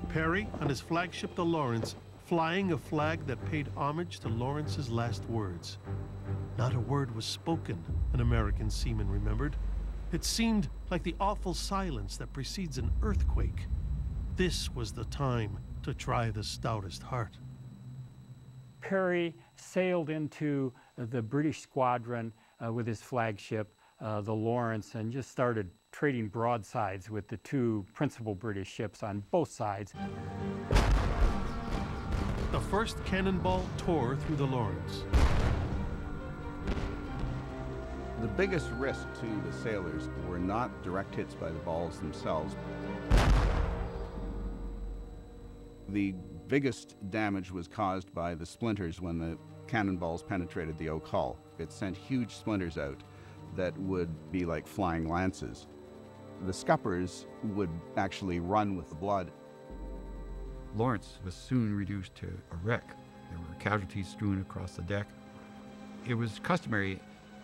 Perry, on his flagship the Lawrence, flying a flag that paid homage to Lawrence's last words. Not a word was spoken, an American seaman remembered. It seemed like the awful silence that precedes an earthquake. This was the time to try the stoutest heart. Perry sailed into the British squadron with his flagship, the Lawrence, and just started trading broadsides with the two principal British ships on both sides. The first cannonball tore through the Lawrence. The biggest risk to the sailors were not direct hits by the balls themselves. The biggest damage was caused by the splinters when the cannonballs penetrated the oak hull. It sent huge splinters out that would be like flying lances. The scuppers would actually run with the blood. Lawrence was soon reduced to a wreck. There were casualties strewn across the deck. It was customary,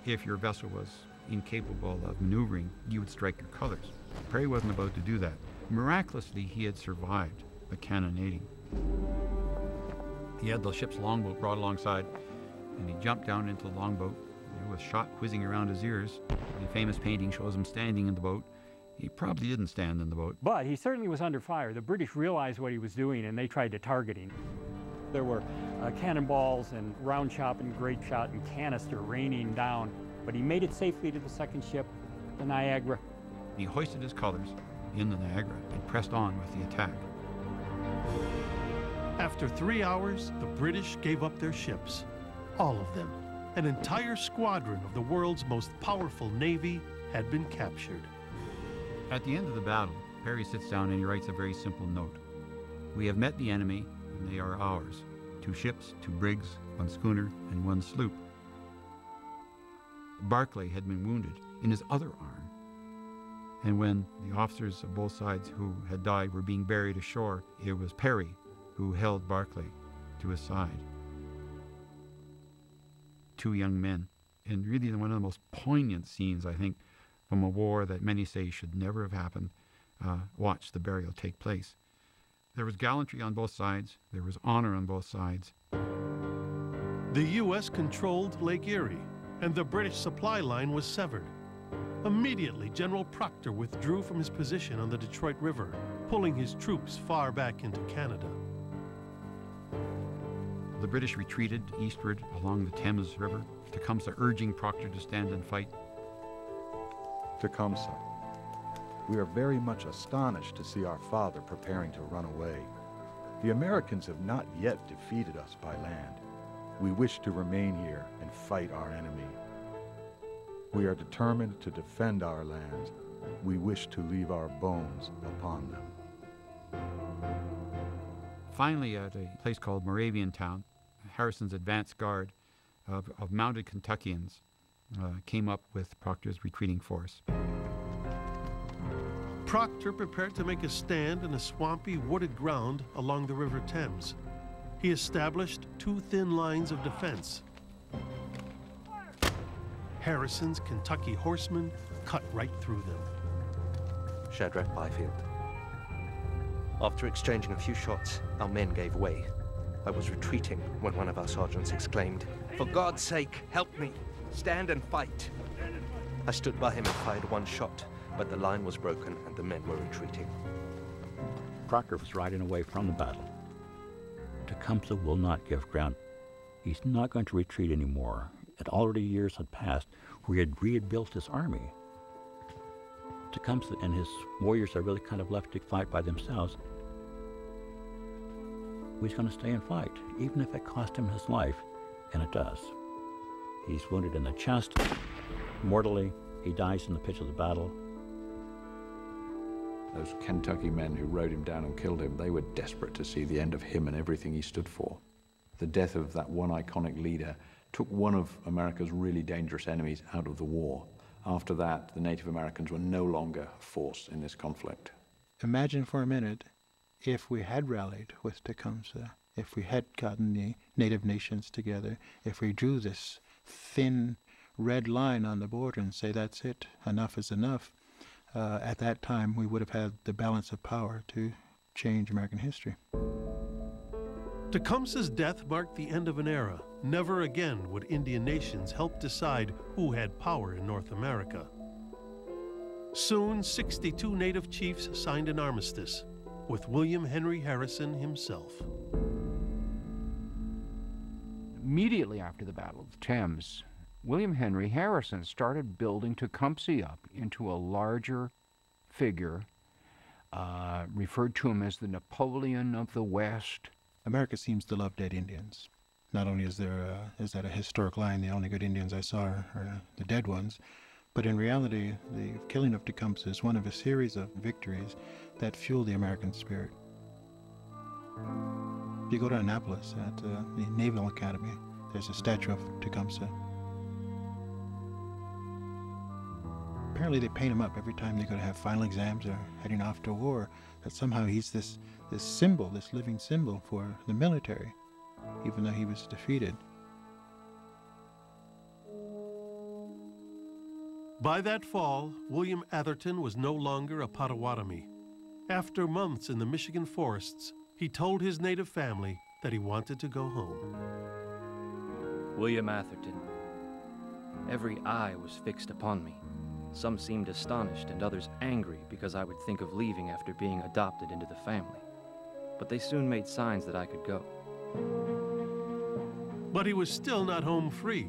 if your vessel was incapable of maneuvering, you would strike your colors. Perry wasn't about to do that. Miraculously, he had survived the cannonading. He had the ship's longboat brought alongside, and he jumped down into the longboat with shot whizzing around his ears. The famous painting shows him standing in the boat. He probably didn't stand in the boat. But he certainly was under fire. The British realized what he was doing, and they tried to target him. There were cannonballs and round shot and grape shot and canister raining down, but he made it safely to the second ship, the Niagara. He hoisted his colors in the Niagara and pressed on with the attack. After 3 hours, the British gave up their ships. All of them. An entire squadron of the world's most powerful navy had been captured. At the end of the battle, Perry sits down and he writes a very simple note. We have met the enemy, and they are ours. 2 ships, 2 brigs, 1 schooner, and 1 sloop. Barclay had been wounded in his other arm. And when the officers of both sides who had died were being buried ashore, it was Perry who held Barclay to his side. 2 young men. And really one of the most poignant scenes, I think, from a war that many say should never have happened, watch the burial take place. There was gallantry on both sides. There was honor on both sides. The U.S. controlled Lake Erie, and the British supply line was severed. Immediately, General Proctor withdrew from his position on the Detroit River, pulling his troops far back into Canada. The British retreated eastward along the Thames River, Tecumseh urging Proctor to stand and fight. Tecumseh, we are very much astonished to see our father preparing to run away. The Americans have not yet defeated us by land. We wish to remain here and fight our enemy. We are determined to defend our lands. We wish to leave our bones upon them. Finally, at a place called Moraviantown, Harrison's advance guard of mounted Kentuckians came up with Proctor's retreating force. Proctor prepared to make a stand in a swampy, wooded ground along the River Thames. He established 2 thin lines of defense. Harrison's Kentucky horsemen cut right through them. Shadrach Byfield. After exchanging a few shots, our men gave way. I was retreating when one of our sergeants exclaimed, "For God's sake, help me! Stand and fight!" I stood by him and fired 1 shot, but the line was broken and the men were retreating. Proctor was riding away from the battle. Tecumseh will not give ground. He's not going to retreat anymore. And already years had passed where he had rebuilt his army. Tecumseh and his warriors are really kind of left to fight by themselves. He's going to stay and fight, even if it cost him his life, and it does. He's wounded in the chest, mortally. He dies in the pitch of the battle. Those Kentucky men who rode him down and killed him, they were desperate to see the end of him and everything he stood for. The death of that one iconic leader took one of America's really dangerous enemies out of the war. After that, the Native Americans were no longer a force in this conflict. Imagine for a minute if we had rallied with Tecumseh, if we had gotten the Native nations together, if we drew this thin red line on the border and say, that's it, enough is enough. At that time, we would have had the balance of power to change American history. Tecumseh's death marked the end of an era. Never again would Indian nations help decide who had power in North America. Soon, 62 native chiefs signed an armistice, with William Henry Harrison himself. Immediately after the Battle of the Thames, William Henry Harrison started building Tecumseh up into a larger figure, referred to him as the Napoleon of the West. America seems to love dead Indians. Not only is that a historic line, the only good Indians I saw are the dead ones, but in reality, the killing of Tecumseh is one of a series of victories that fuel the American spirit. If you go to Annapolis at the Naval Academy, there's a statue of Tecumseh. Apparently they paint him up every time they go to have final exams or heading off to war, that somehow he's this symbol, this living symbol for the military, even though he was defeated. By that fall, William Atherton was no longer a Potawatomi. After months in the Michigan forests, he told his native family that he wanted to go home. William Atherton. Every eye was fixed upon me. Some seemed astonished and others angry because I would think of leaving after being adopted into the family. But they soon made signs that I could go. But he was still not home free.